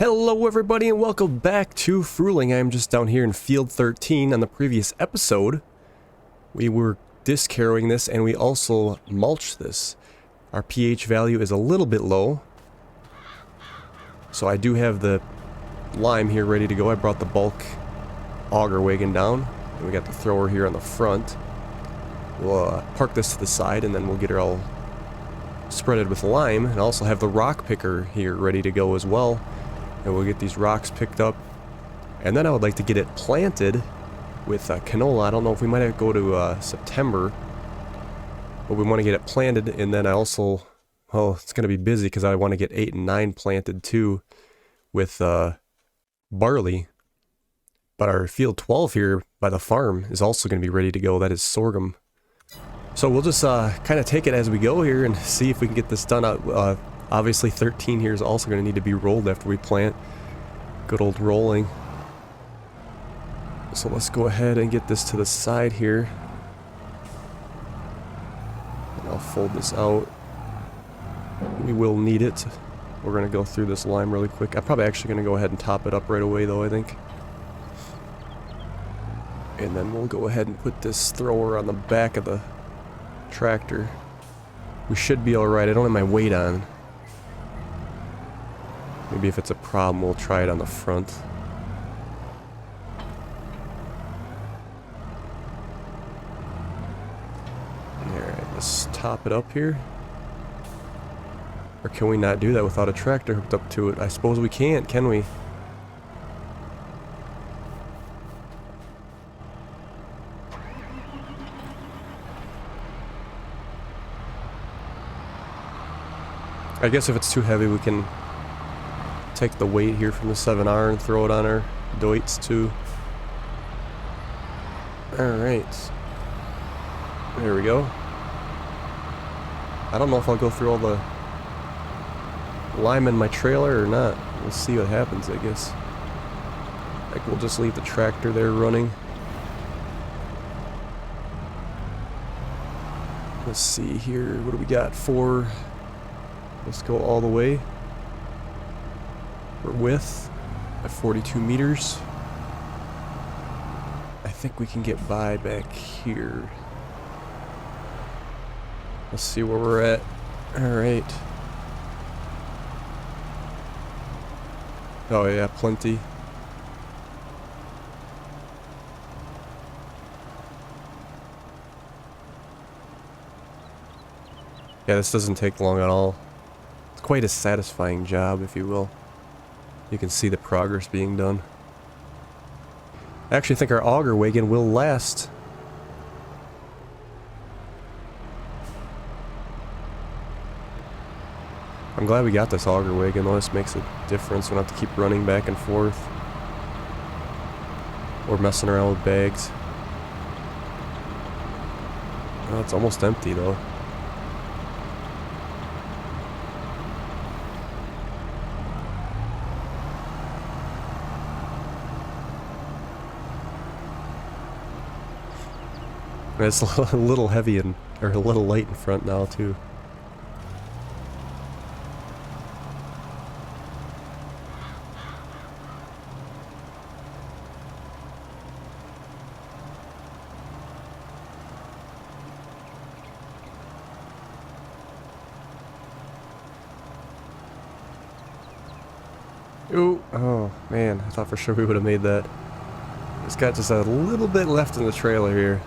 Hello everybody and welcome back to Frühling. I'm just down here in field 13. On the previous episode, we were disc harrowing this and we also mulched this. Our pH value is a little bit low, so I do have the lime here ready to go. I brought the bulk auger wagon down and we got the thrower here on the front. We'll park this to the side and then we'll get her all spreaded with lime, and also have the rock picker here ready to go as well. And we'll get these rocks picked up, and then I would like to get it planted with canola. I don't know if we might have to go to September, but we want to get it planted. And then I also, well, it's going to be busy because I want to get 8 and 9 planted too with barley. But our field 12 here by the farm is also going to be ready to go. That is sorghum. So we'll just kind of take it as we go here and see if we can get this done. Obviously 13 here is also going to need to be rolled after we plant. Good old rolling. So let's go ahead and get this to the side here. And I'll fold this out. We will need it. We're going to go through this lime really quick. I'm probably actually going to go ahead and top it up right away though, I think. And then we'll go ahead and put this thrower on the back of the tractor. We should be alright. I don't have my weight on. Maybe if it's a problem, we'll try it on the front. Alright, let's top it up here. Or can we not do that without a tractor hooked up to it? I suppose we can't, can we? I guess if it's too heavy, we can take the weight here from the 7R and throw it on our Deutz too. Alright. There we go. I don't know if I'll go through all the lime in my trailer or not. We'll see what happens, I guess. Like, we'll just leave the tractor there running. Let's see here. What do we got? 4. Let's go all the way. For width at 42 meters. I think we can get by back here. Let's see where we're at. Alright. Oh yeah, plenty. Yeah, this doesn't take long at all. It's quite a satisfying job, if you will. You can see the progress being done. I actually think our auger wagon will last. I'm glad we got this auger wagon, though. This makes a difference. We don't have to keep running back and forth or messing around with bags. Oh, it's almost empty, though. It's a little heavy and or a little light in front now too. Ooh, oh man, I thought for sure we would have made that. It's got just a little bit left in the trailer here.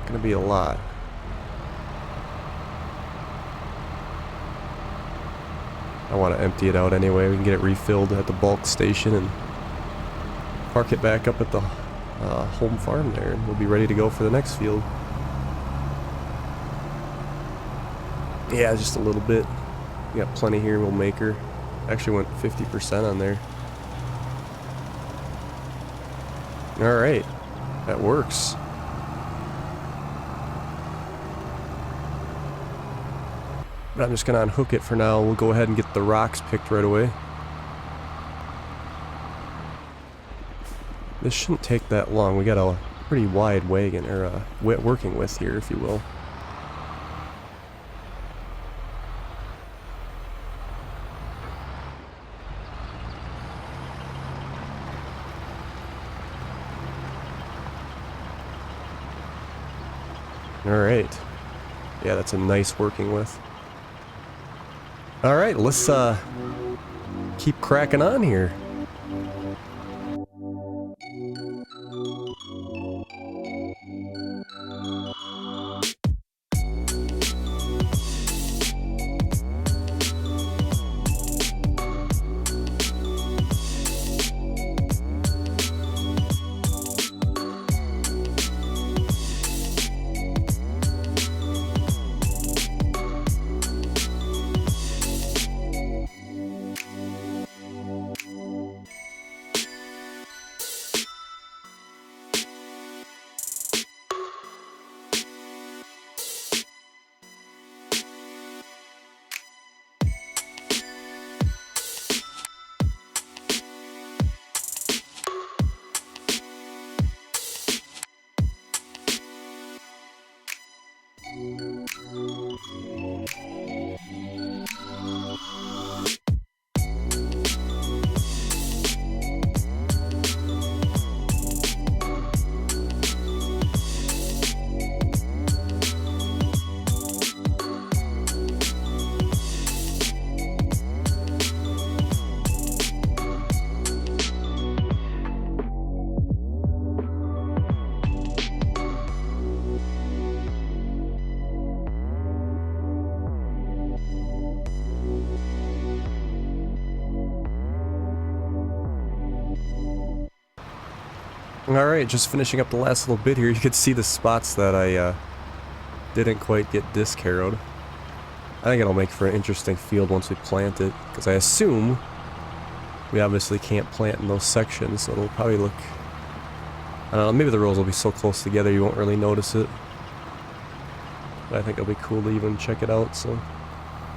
Gonna be a lot. I want to empty it out anyway. We can get it refilled at the bulk station and park it back up at the home farm there, and we'll be ready to go for the next field. Yeah, just a little bit. We got plenty here. We'll make her. Actually went 50% on there. Alright, that works. But I'm just going to unhook it for now. We'll go ahead and get the rocks picked right away. This shouldn't take that long. We got a pretty wide wagon, or working with here, if you will. Alright. Yeah, that's a nice working with. Alright, let's keep cracking on here. Alright, just finishing up the last little bit here. You can see the spots that I didn't quite get disc harrowed. I think it'll make for an interesting field once we plant it, because I assume we obviously can't plant in those sections, so it'll probably look... I don't know, maybe the rows will be so close together you won't really notice it. But I think it'll be cool to even check it out, so...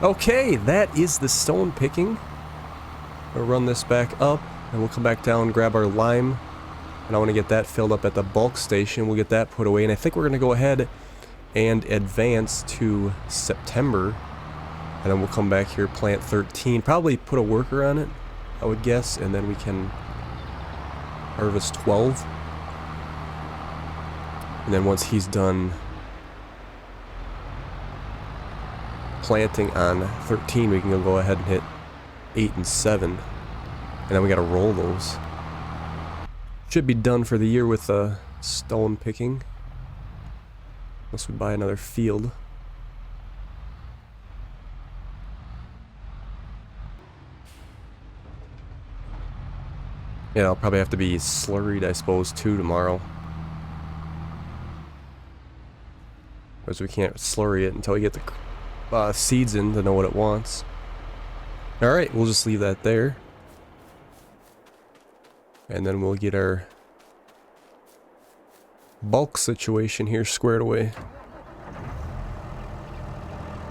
Okay, that is the stone picking. We'll run this back up, and we'll come back down, grab our lime. And I want to get that filled up at the bulk station. We'll get that put away, and I think we're going to go ahead and advance to September. And then we'll come back here, plant 13. Probably put a worker on it, I would guess, and then we can harvest 12. And then once he's done planting on 13, we can go ahead and hit 8 and 7. And then we got to roll those. Should be done for the year with stone picking. Unless we buy another field. Yeah, I'll probably have to be slurried, I suppose, too, tomorrow. Because we can't slurry it until we get the seeds in to know what it wants. Alright, we'll just leave that there. And then we'll get our bulk situation here squared away.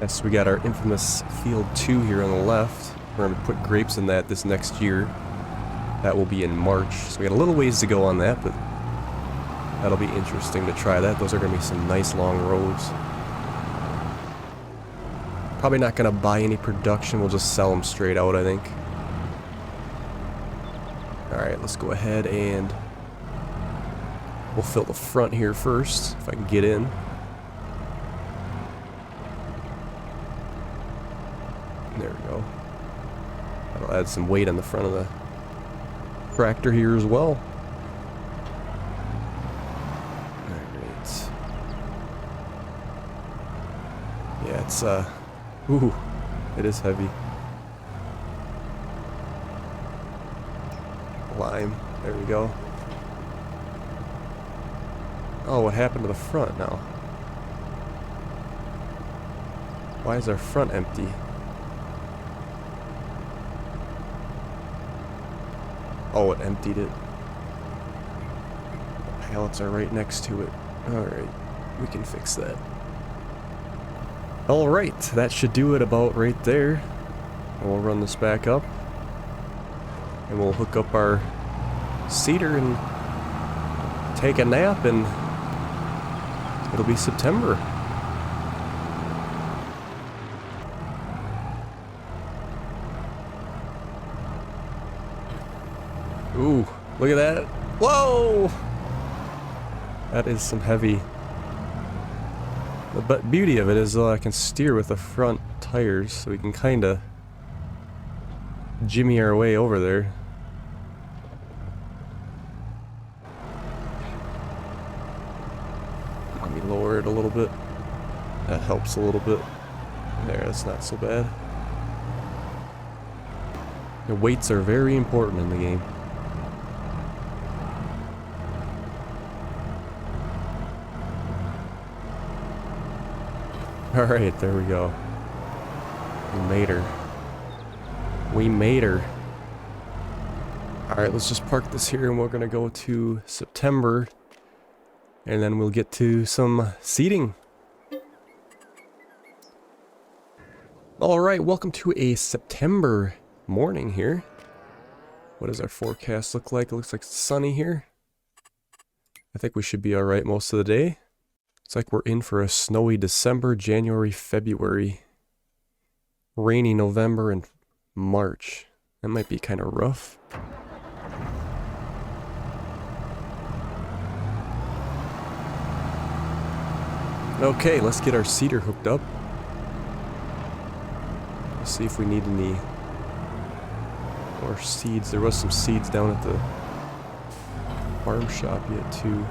Yes, we got our infamous field 2 here on the left. We're going to put grapes in that this next year. That will be in March. So we got a little ways to go on that, but that'll be interesting to try that. Those are going to be some nice long rows. Probably not going to buy any production. We'll just sell them straight out, I think. Alright, let's go ahead and we'll fill the front here first, if I can get in. There we go. That'll add some weight on the front of the tractor here as well. Alright. Yeah, it's, ooh, it is heavy. Lime. There we go. Oh, what happened to the front now? Why is our front empty? Oh, it emptied it. The pallets are right next to it. Alright, we can fix that. Alright, that should do it about right there. And we'll run this back up. And we'll hook up our seeder and take a nap, and it'll be September. Ooh, look at that. Whoa! That is some heavy The beauty of it is I can steer with the front tires, so we can kind of jimmy our way over there. Let me lower it a little bit. That helps a little bit. There, that's not so bad. The weights are very important in the game. Alright, there we go. We made her. We made her. Alright, let's just park this here and we're gonna go to September. And then we'll get to some seating. Alright, welcome to a September morning here. What does our forecast look like? It looks like it's sunny here. I think we should be alright most of the day. It's like we're in for a snowy December, January, February. Rainy November and March. That might be kind of rough. Okay, let's get our seeder hooked up. Let's see if we need any more seeds. There was some seeds down at the farm shop yet too.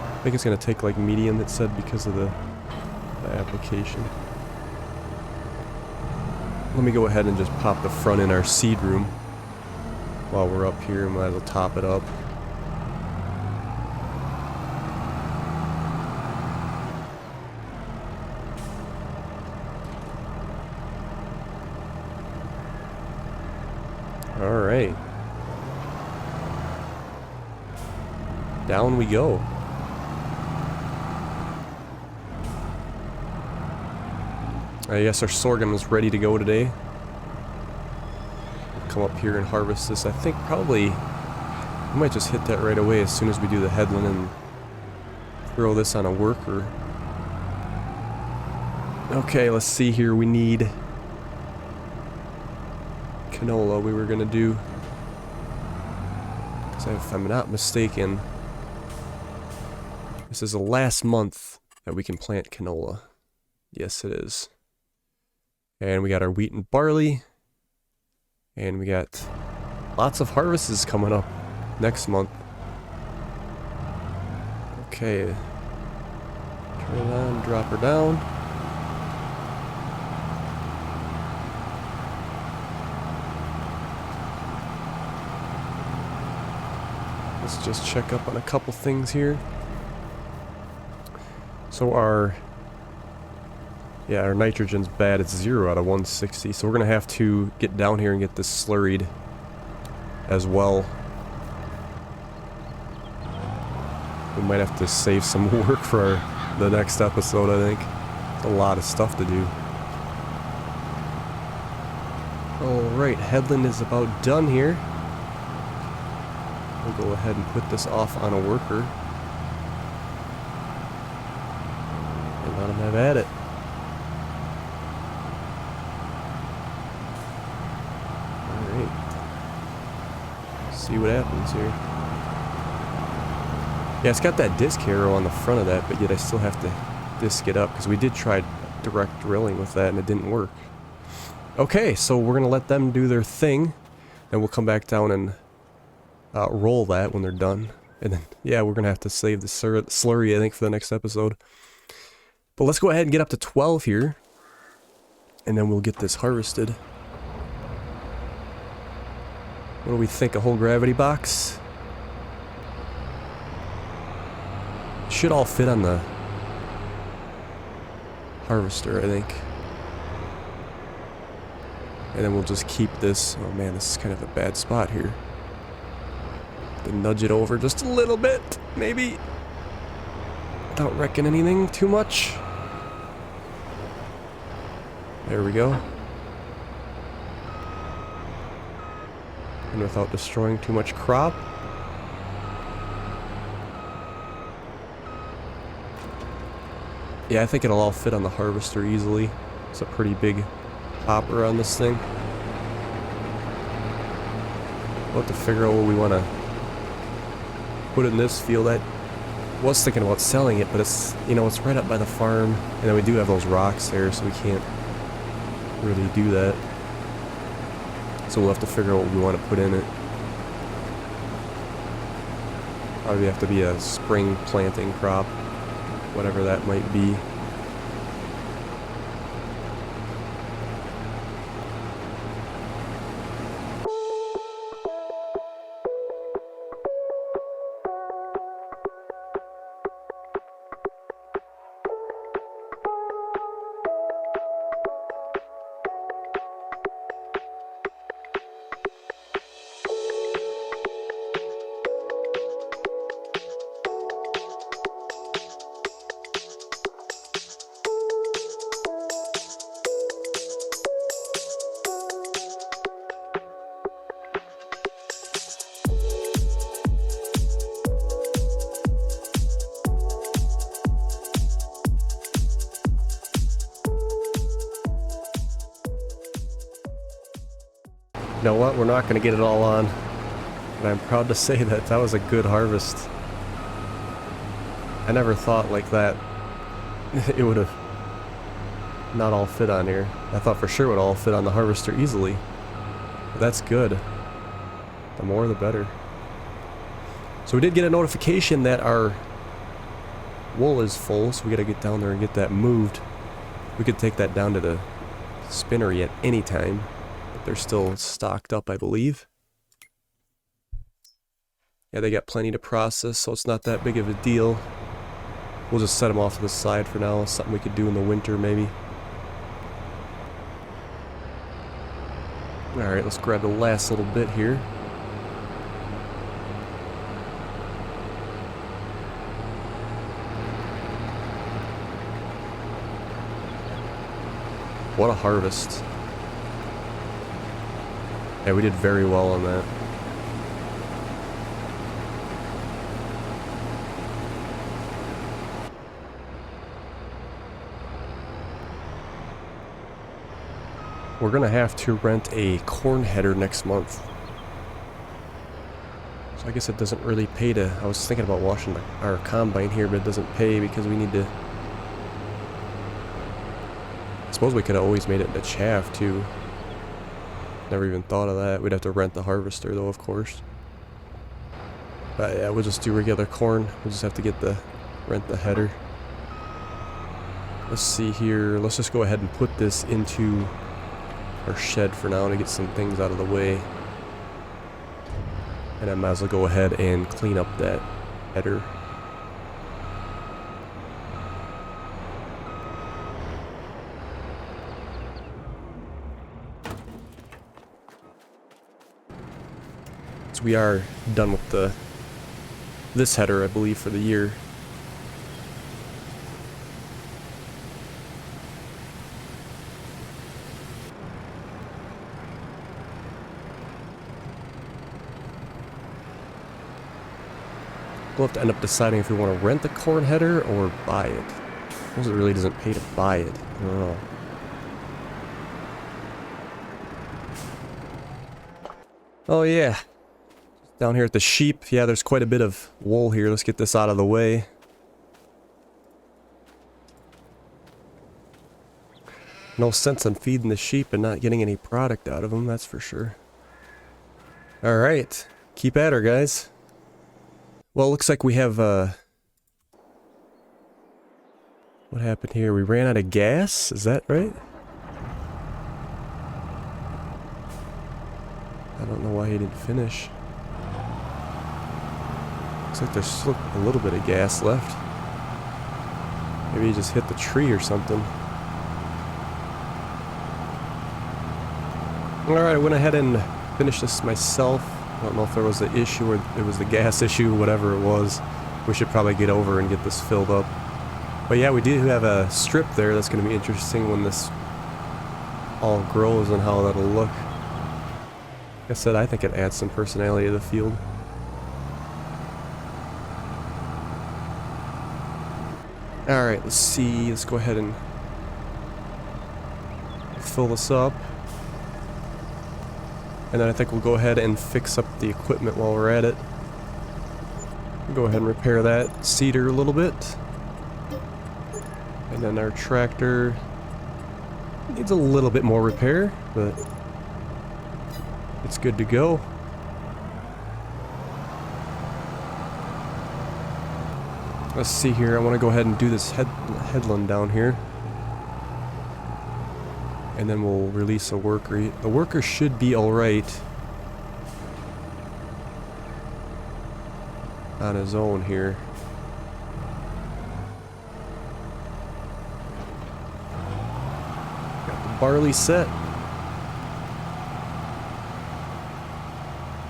I think it's going to take like medium, it said, because of the application. Let me go ahead and just pop the front in our seed room while we're up here, and might as well top it up. Alright. Down we go. Yes, our sorghum is ready to go today. We'll come up here and harvest this. I think probably we might just hit that right away as soon as we do the headland and throw this on a worker. Okay, let's see here. We need canola we were gonna do. Because if I'm not mistaken, this is the last month that we can plant canola. Yes, it is. And we got our wheat and barley. And we got lots of harvests coming up next month. Okay. Turn it on, drop her down. Let's just check up on a couple things here. So our nitrogen's bad. It's 0 out of 160. So we're going to have to get down here and get this slurried as well. We might have to save some work for the next episode, I think. It's a lot of stuff to do. Alright, headland is about done here. We'll go ahead and put this off on a worker. And let them have at it. See what happens here. Yeah, it's got that disc arrow on the front of that, but yet I still have to disc it up because we did try direct drilling with that and it didn't work. Okay, so we're gonna let them do their thing, then we'll come back down and roll that when they're done, and then yeah, we're gonna have to save the slurry I think for the next episode. But let's go ahead and get up to 12 here, and then we'll get this harvested. What do we think? A whole gravity box? Should all fit on the harvester, I think. And then we'll just keep this. Oh man, this is kind of a bad spot here. To nudge it over just a little bit, maybe. Without wrecking anything too much. There we go. And without destroying too much crop. Yeah, I think it'll all fit on the harvester easily. It's a pretty big hopper on this thing. We'll have to figure out what we want to put in this field. That Was thinking about selling it, but it's, you know, it's right up by the farm, and then we do have those rocks there, so we can't really do that. So we'll have to figure out what we want to put in it. Probably have to be a spring planting crop, whatever that might be. You know what, we're not going to get it all on, but I'm proud to say that that was a good harvest. I never thought like that it would have not all fit on here. I thought for sure it would all fit on the harvester easily, but that's good. The more the better. So we did get a notification that our wool is full, so we got to get down there and get that moved. We could take that down to the spinnery at any time. They're still stocked up, I believe. Yeah, they got plenty to process, so it's not that big of a deal. We'll just set them off to the side for now. Something we could do in the winter, maybe. Alright, let's grab the last little bit here. What a harvest. Yeah, we did very well on that. We're gonna have to rent a corn header next month. So I guess it doesn't really pay to... I was thinking about washing our combine here, but it doesn't pay because we need to... I suppose we could have always made it into chaff too. Never even thought of that. We'd have to rent the harvester though, of course. But yeah, we'll just do regular corn. We'll just have to get rent the header. Let's see here. Let's just go ahead and put this into our shed for now to get some things out of the way. And I might as well go ahead and clean up that header. We are done with this header, I believe, for the year. We'll have to end up deciding if we want to rent the corn header or buy it. I suppose it really doesn't pay to buy it. I don't know. Oh yeah. Down here at the sheep, yeah, there's quite a bit of wool here. Let's get this out of the way. No sense in feeding the sheep and not getting any product out of them, that's for sure. Alright, keep at her, guys. Well, it looks like we have, what happened here? We ran out of gas? Is that right? I don't know why he didn't finish. Looks like there's still a little bit of gas left. Maybe he just hit the tree or something. Alright, I went ahead and finished this myself. I don't know if there was an issue or it was the gas issue, whatever it was. We should probably get over and get this filled up. But yeah, we do have a strip there. That's going to be interesting when this all grows and how that'll look. Like I said, I think it adds some personality to the field. Alright, let's see. Let's go ahead and fill this up. And then I think we'll go ahead and fix up the equipment while we're at it. Go ahead and repair that seeder a little bit. And then our tractor needs a little bit more repair, but it's good to go. Let's see here, I want to go ahead and do this headland down here. And then we'll release a worker. The worker should be alright on his own here. Got the barley set.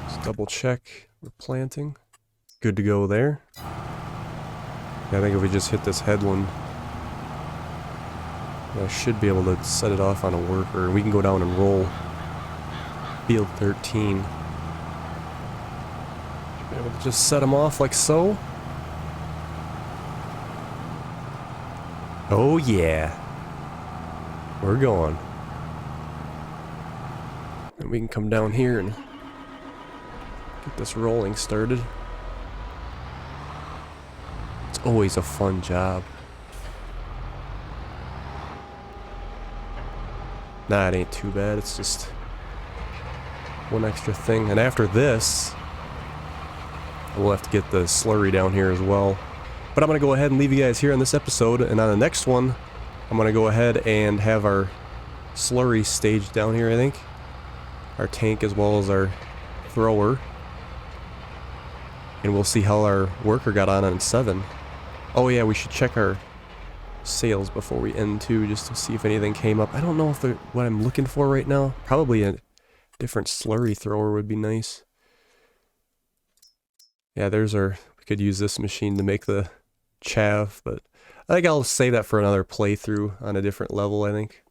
Just double check we're planting. Good to go there. I think if we just hit this headland, I should be able to set it off on a worker. We can go down and roll field 13. Should be able to just set them off like so. Oh yeah. We're going. And we can come down here and get this rolling started. It's always a fun job. Nah, it ain't too bad. It's just one extra thing. And after this, we'll have to get the slurry down here as well. But I'm going to go ahead and leave you guys here on this episode. And on the next one, I'm going to go ahead and have our slurry staged down here, I think. Our tank as well as our thrower. And we'll see how our worker got on 7. Oh yeah, we should check our sales before we end too, just to see if anything came up. I don't know if they're what I'm looking for right now. Probably a different slurry thrower would be nice. Yeah, there's our... We could use this machine to make the chaff, but I think I'll save that for another playthrough on a different level, I think.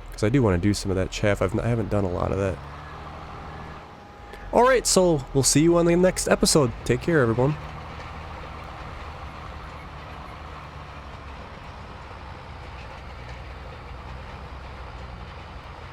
Because I do want to do some of that chaff. I haven't done a lot of that. Alright, so we'll see you on the next episode. Take care, everyone.